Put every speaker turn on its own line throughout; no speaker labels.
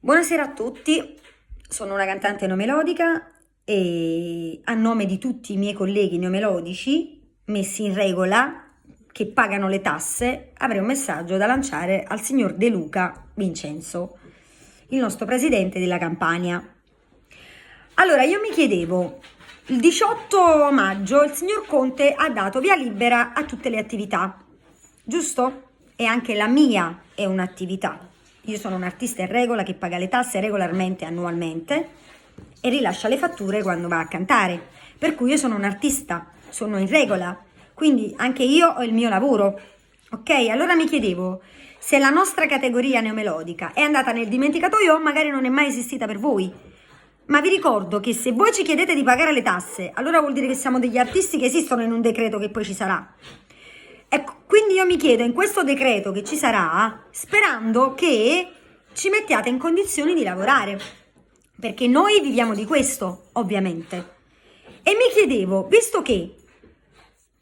Buonasera a tutti, sono una cantante neomelodica e a nome di tutti i miei colleghi neomelodici messi in regola, che pagano le tasse, avrei un messaggio da lanciare al signor De Luca Vincenzo, il nostro presidente della Campania. Allora, io mi chiedevo, il 18 maggio il signor Conte ha dato via libera a tutte le attività, giusto? E anche la mia è un'attività. Io sono un artista in regola che paga le tasse regolarmente, annualmente, e rilascia le fatture quando va a cantare. Per cui io sono un artista, sono in regola, quindi anche io ho il mio lavoro. Ok? Allora mi chiedevo, se la nostra categoria neomelodica è andata nel dimenticatoio o magari non è mai esistita per voi. Ma vi ricordo che se voi ci chiedete di pagare le tasse, allora vuol dire che siamo degli artisti che esistono in un decreto che poi ci sarà. Ecco, quindi io mi chiedo in questo decreto che ci sarà, sperando che ci mettiate in condizioni di lavorare, perché noi viviamo di questo, ovviamente. E mi chiedevo, visto che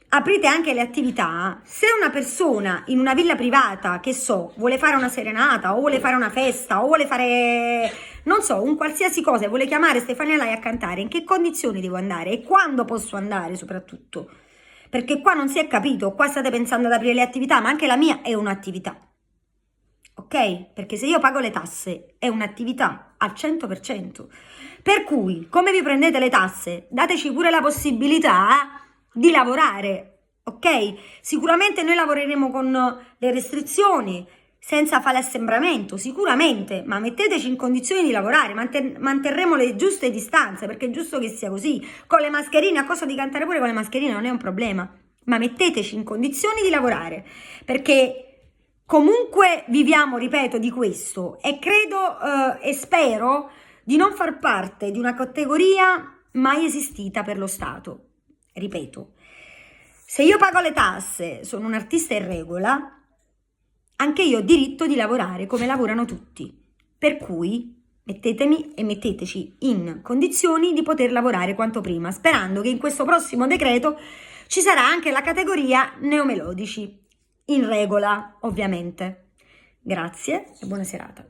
aprite anche le attività, se una persona in una villa privata, che so, vuole fare una serenata o vuole fare una festa o vuole fare, non so, un qualsiasi cosa e vuole chiamare Stefania Lai a cantare, in che condizioni devo andare e quando posso andare soprattutto? Perché qua non si è capito, qua state pensando ad aprire le attività, ma anche la mia è un'attività. Ok? Perché se io pago le tasse è un'attività al 100%. Per cui, come vi prendete le tasse, dateci pure la possibilità di lavorare, ok? Sicuramente noi lavoreremo con le restrizioni, senza fare assembramento, sicuramente, ma metteteci in condizioni di lavorare, manterremo le giuste distanze, perché è giusto che sia così. Con le mascherine, a costo di cantare pure con le mascherine non è un problema, ma metteteci in condizioni di lavorare, perché comunque viviamo, ripeto, di questo e credo e spero di non far parte di una categoria mai esistita per lo Stato. Ripeto, se io pago le tasse, sono un artista in regola, anche io ho diritto di lavorare come lavorano tutti. Per cui mettetemi e metteteci in condizioni di poter lavorare quanto prima, sperando che in questo prossimo decreto ci sarà anche la categoria neomelodici, in regola ovviamente. Grazie e buona serata.